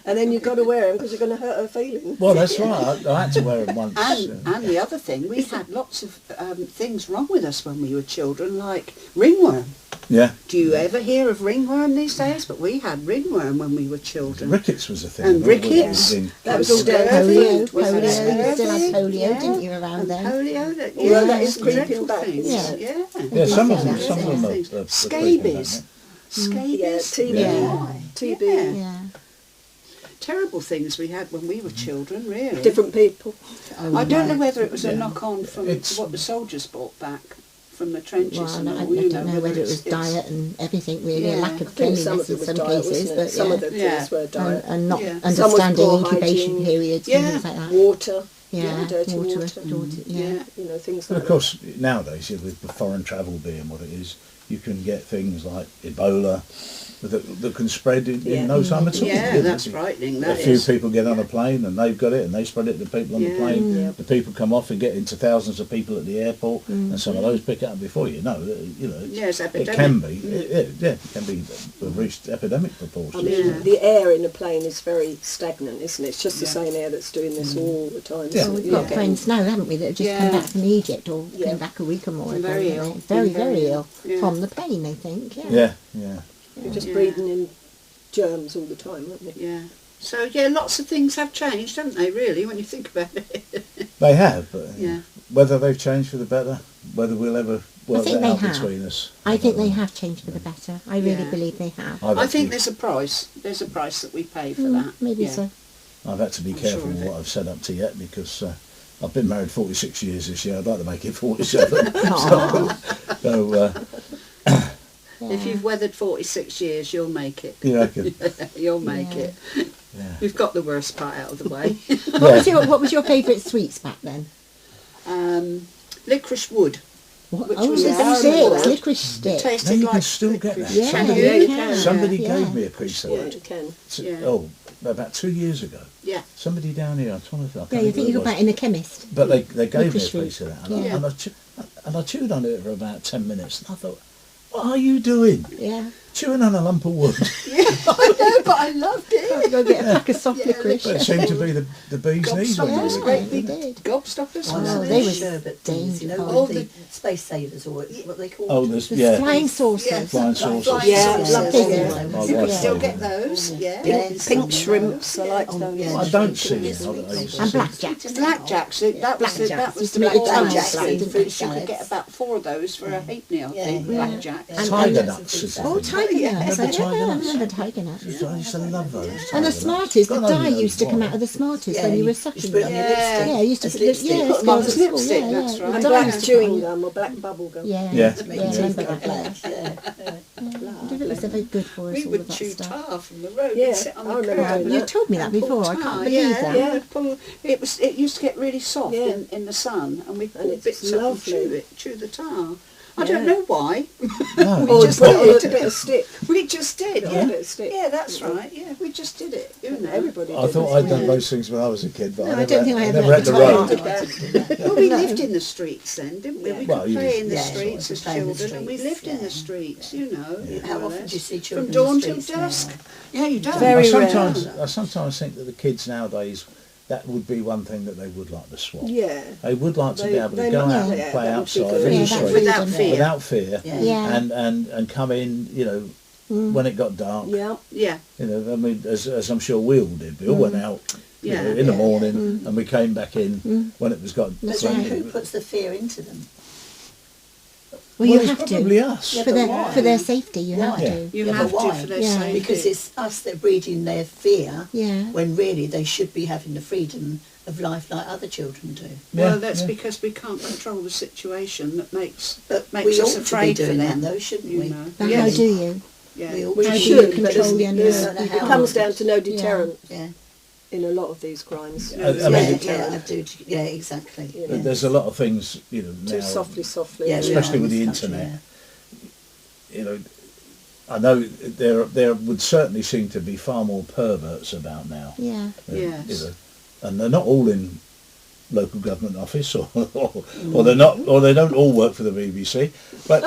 And then you've got to wear them because you're going to hurt her feelings. Well, that's right. I had to wear them once. And the other thing, we had lots of things wrong with us when we were children, like ringworm. Yeah. Do you ever hear of ringworm these days? But we had ringworm when we were children. Rickets was a thing. And wasn't it? rickets. In- That was all down Polio, Was it polio, you still had scurvy? polio, Yeah. didn't you, around And then? polio, that, Although yeah, that is some creeping dreadful back, things. isn't Yeah. Yeah, some of them. Yeah. Some of them are creeping Scabies. back, Scabies. Yeah, TB. Yeah. TB. Yeah. Yeah. Terrible things we had when we were children, really. Different people. I don't know whether it was a knock-on from It's- what the soldiers brought back from the trenches. Well, and I all, don't know whether it it's- was diet and everything really, Yeah. a lack I of think some cleanliness of it in was some diet, cases, wasn't it? but Some yeah. of the Yeah. things were diet. and not Yeah. Some was understanding poor incubation hygiene. periods Yeah. and things like that. Water. Yeah, dirty water. yeah. You know, things But like of course, nowadays, with the foreign travel being what it is, you can get things like Ebola that can spread in Yeah. no time at all. Yeah, that's frightening. A That few is. people get on a plane and they've got it and they spread it to people on the Yeah. plane. Yeah. The people come off and get into thousands of people at the airport, and some of those pick it up before you know. Yeah, it's it epidemic. can be. It can be reached epidemic I proportions. mean, Yeah. the air in a plane is very stagnant, isn't it? It's just the Yeah. same air that's doing this all the time. Yeah. So We've you're got friends now, haven't we, that have just come Yeah. back from Egypt or Yeah. came back a week or more Been ago. very haven't ill. they? Very, Been very very ill. ill. Yeah. From the plane, I think. Yeah. Yeah. You're just Yeah. breathing in germs all the time, aren't you? Yeah. So, yeah, lots of things have changed, haven't they, really, when you think about it? They have, but Yeah. whether they've changed for the better, whether we'll ever work think that they out have. between us. I think don't they know. have changed for the better. I really Yeah. believe they have. I've I had think to- there's a price. There's a price that we pay for Mm, that. maybe Yeah. so. I've had to be I'm careful sure of what it. I've said up to yet because I've been married 46 years this year. I'd like to make it 47. so If you've weathered 46 years, you'll make it. you reckon? You'll make Yeah. it. Yeah. We've got the worst part out of the way. What was your favourite sweets back then? Licorice wood. What? Which Oh, was the caramel sticks, one. licorice sticks. Tasted Now you like can still get that. Yeah, Somebody, you can. somebody Yeah. gave me a piece of Yeah, it. you can. Yeah. Oh, about 2 years ago. Yeah. Somebody down here, I'm trying to think. Yeah, you think you could buy it in a chemist. But they gave me a Licorice fruit. piece of that, and, Yeah. I chewed on it for about 10 minutes, and I thought, what are you doing? Yeah. Chewing on a lump of wood. I know, but I loved it. Go get a pack of soft Yeah, licorice. But it seemed to be the bee's knees when you Gobstoppers, were great eating big it. did. gobstoppers. Oh, Oh, no, they the were sherbet things, you know, dainty. Oh, with the space savers, or what they call Oh, them. there's, The yeah. flying saucers. Yeah. Flying saucers. Flying Yeah, saucers. lovely. Yeah. My You wife's can still favourite. get those. Yeah. Pink shrimps, I like those. yeah. I don't see it. I used to And see it. blackjacks. Blackjacks. That was the Used to make the blackjacks. tongues black, didn't You they? could get about 4 of those for a halfpenny, I think. Yeah. Blackjacks. Tiger nuts is the Oh, thing. tiger nuts. Remember tiger Yeah, I nuts? remember tiger nuts. I used to love those. And the tiger nuts. Smarties, the God dye only used to knows come why. out of the Smarties Yeah, when you you were used to sucking put it them. on your Yeah. lipstick. Yeah, you used to As put the, lipstick. yeah, Put them on girls as at school, lipstick, yeah, that's yeah. right. The And dye black used to chewing come- gum or black bubble gum. Yeah, Yeah. To make yeah, your I teeth remember go that. black. Yeah. I don't think it's very good for us, We all would of that chew stuff. tar from the road Yeah, and sit on I the remember curb. doing You that. told me that and pull before, I tar, can't believe yeah, that. Yeah, it used to get really soft Yeah. in the sun, and we And pull it's bits up and lovely. chew the tar. I don't know why. No, Or just put did it on it. a bit of stick. We just did. On Yeah, a bit of stick. yeah, that's right. Yeah, we just did it. You know. Everybody I did thought this. I'd done those things when I was a kid, but No, I I don't think I ever never had the had the road. time. Well, we lived in the streets then, didn't we? Yeah. We Well, could you play did. in the Yeah, streets sort as of play in the children, and we streets, lived in yeah. the streets, you know. How more or often do you less. see children From dawn in the till streets dusk? now? Yeah, you don't. Very I rare. sometimes think that the kids nowadays, that would be one thing that they would like to swap. Yeah. They would like to be They- able to they go must- out and yeah, play that would be outside good. in Yeah, the that street Without freedom. fear. without fear, Yeah. Yeah. and come in, when it got dark. Yeah. Yeah, I mean, as I'm sure we all did. We all went out Yeah. in the morning, and we came back in when it was got. But then who puts the fear into them? Well, you it's have probably to. us. Yeah, For but their, why? for their safety, you have Why? to. you Yeah, have but to why? for their Yeah. safety. Because it's us that are breeding their fear Yeah. when really they should be having the freedom of life like other children do. Well, that's yeah. because we can't control the situation that makes But makes we us ought to be afraid for doing them. that though, shouldn't You we? know. But Yes. how do you? Yeah. We all We How do you should, but control the there's- animals? it comes down to no deterrent Yeah, in a lot of these crimes. I yeah, mean, yeah, I do. Yeah, exactly. Yeah. Yeah. There's a lot of things, now, Too softly. Yeah, especially with the in this country, internet. I know there would certainly seem to be far more perverts about now. Yeah. Yes. And they're not all in local government office, or they're not, or they don't all work for the BBC. But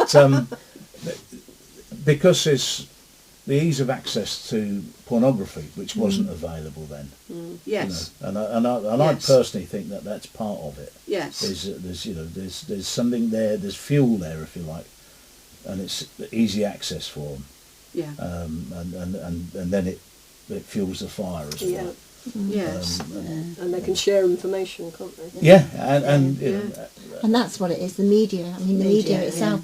because there's the ease of access to pornography, which wasn't available then. Yes. And I Yes. personally think that that's part of it. Yes. There's something there. There's fuel there, if you like, and it's easy access for them. Yeah. And then it fuels the fire as well. Yeah. Yes. And they can share information, can't they? Yeah, and And that's what it is, the media. I mean, the media Media, itself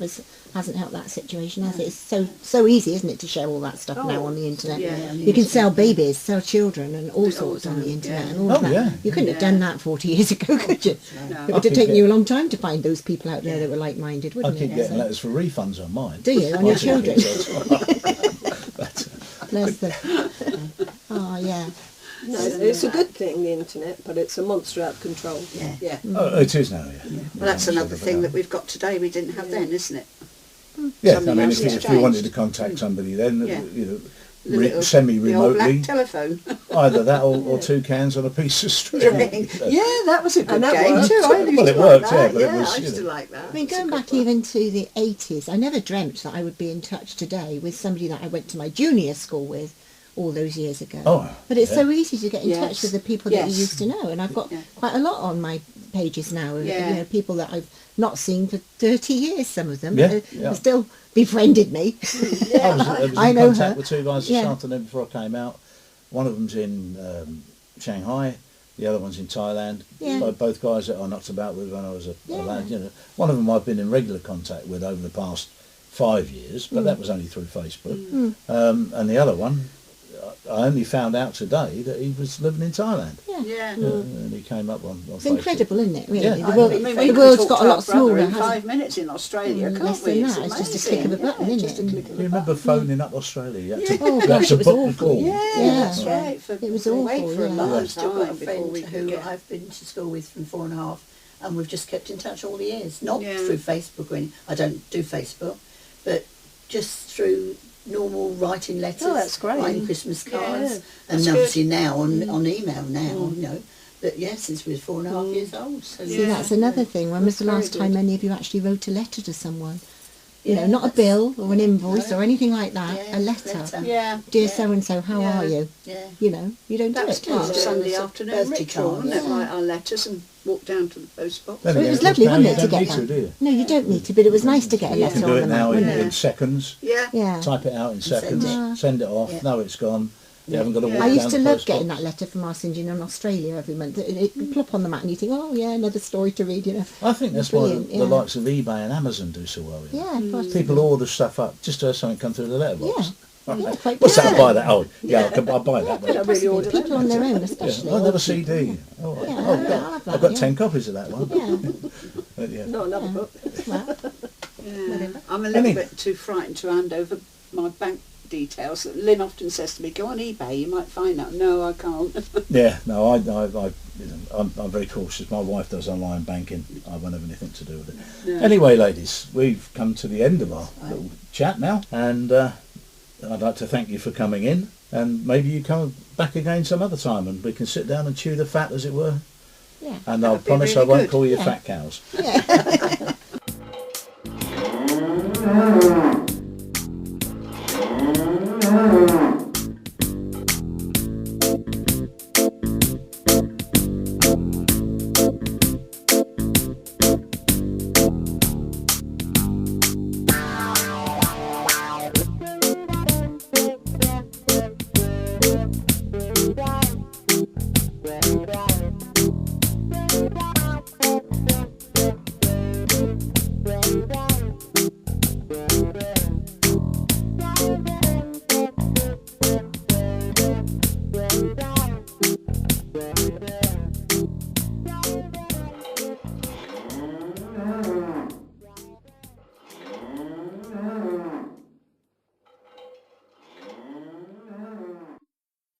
hasn't helped that situation, has it? It's so easy, isn't it, to share all that stuff now on the internet. yeah. You can sell babies, sell children and all sorts on the yeah. internet and all of Oh, that. yeah. You couldn't have done that 40 years ago, could you? No. It would have taken you a long time to find those people out there that were like-minded, I wouldn't keep it? getting letters for refunds on mine. Do you? On your I think children? it's- Bless them. Oh, yeah. No, it's a good thing, the internet, but it's a monster out of control. Yeah. Yeah. Oh, it is now, yeah. Well, that's another thing that we've got today we didn't have then, isn't it? Yeah, I something mean, else if has you wanted changed. to contact somebody then, Yeah. you The know, little- the old semi-remotely, black telephone. either that or two cans on a piece of string. Yeah, that was a good And that game worked. too. I used Well, to it like worked, that. yeah, but it was, I you used to know. like that. I mean, It's a going good back one. even to the 80s, I never dreamt that I would be in touch today with somebody that I went to my junior school with all those years ago. Oh, but it's yeah. so easy to get in Yes. touch with the people that you Yes. used to know, and I've got Yeah. quite a lot on my pages now. Yeah. You know, people that I've not seen for 30 years. Some of them Yeah, have still befriended me. I was I in know contact her. with two guys this Yeah. afternoon before I came out. One of them's in Shanghai, the other one's in Thailand. Yeah. Both guys that I knocked about with when I was a Yeah. lad. One of them I've been in regular contact with over the past 5 years, but that was only through Facebook. And the other one, I only found out today that he was living in Thailand. Yeah. And he came up on It's Facebook. incredible, isn't it? Really, Yeah. the, I world, mean, the we could world's talk got to a our lot brother smaller. in hasn't 5 minutes in Australia, less can't we? than It's that. It's just a amazing. click of a button, Yeah, isn't just a it? click of Do a you remember phoning up Australia? You had to, Oh, you gosh, had to it was book the awful. call. Yeah, Yeah. that's right. It was wait awful, for a yeah. long I've still got a time before friend we could who get. I've been to school with from 4.5, and we've just kept in touch all the years. Not Yeah. through Facebook or anything. I don't do Facebook, but just through normal writing letters, Oh, that's great. writing Christmas cards, Yeah, and that's obviously now on email now, you know. But yeah, since we were 4.5 years old. So See, Yeah. that's another thing. When was the That's last very time good. any of you actually wrote a letter to someone? You Yeah, know, not a that's- bill or an invoice no. or anything like that. Yeah, a letter. Yeah. Dear Yeah. so-and-so, how Yeah. are you? Yeah. You know, you don't That do was it, do part you? of Yeah. Sunday It was a afternoon birthday ritual, card, wasn't it? yeah. Write our letters and walk down to the post box. Then Well, it again, was of course, lovely, now wasn't you it, to don't get need that? to, do you? No, you don't need to, but it was nice to get a You letter can do on it the now map, in, wasn't in it? seconds. Yeah. Yeah. Type it out in send seconds, it. send it off. Yeah. No, it's gone. You haven't got to walk I down used to the love post getting box. that letter from Arsene in Australia every month. It could plop on the mat and you think, oh yeah, another story to read, you know. I think that's why Brilliant, the yeah. likes of eBay and Amazon do so well. You know. Yeah, possibly. People order stuff up just to have something come through the letterbox. Yeah. Yeah, quite What's that? good. I'll buy that. Oh, yeah, I'll buy that. I don't really order People that. on their own, Yeah. especially. Oh, another CD. Oh, Yeah, oh, I'll have that, I've got yeah. 10 copies of that one. Yeah. But yeah. No, another book. Well, Yeah. I'm a little Any- bit too frightened to hand over my bank details. Lynn often says to me, go on eBay, you might find out. No, I can't. Yeah, no, I'm very cautious. My wife does online banking. I won't have anything to do with it. No. Anyway, ladies, we've come to the end of our little chat now, and I'd like to thank you for coming in, and maybe you come back again some other time, and we can sit down and chew the fat, as it were. yeah. And I'll be promise really I won't good. call you Yeah. fat cows.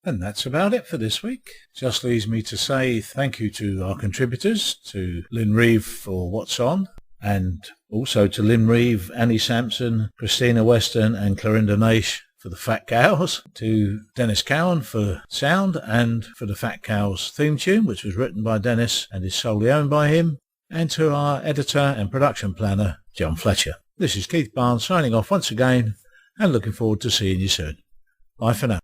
And that's about it for this week. Just leaves me to say thank you to our contributors, to Lyn Reeve for What's On, and also to Lyn Reeve, Annie Sampson, Christina Weston and Clorinda Naish for the Fat Cows, to Dennis Cowan for sound and for the Fat Cows theme tune, which was written by Dennis and is solely owned by him, and to our editor and production planner, John Fletcher. This is Keith Barnes signing off once again and looking forward to seeing you soon. Bye for now.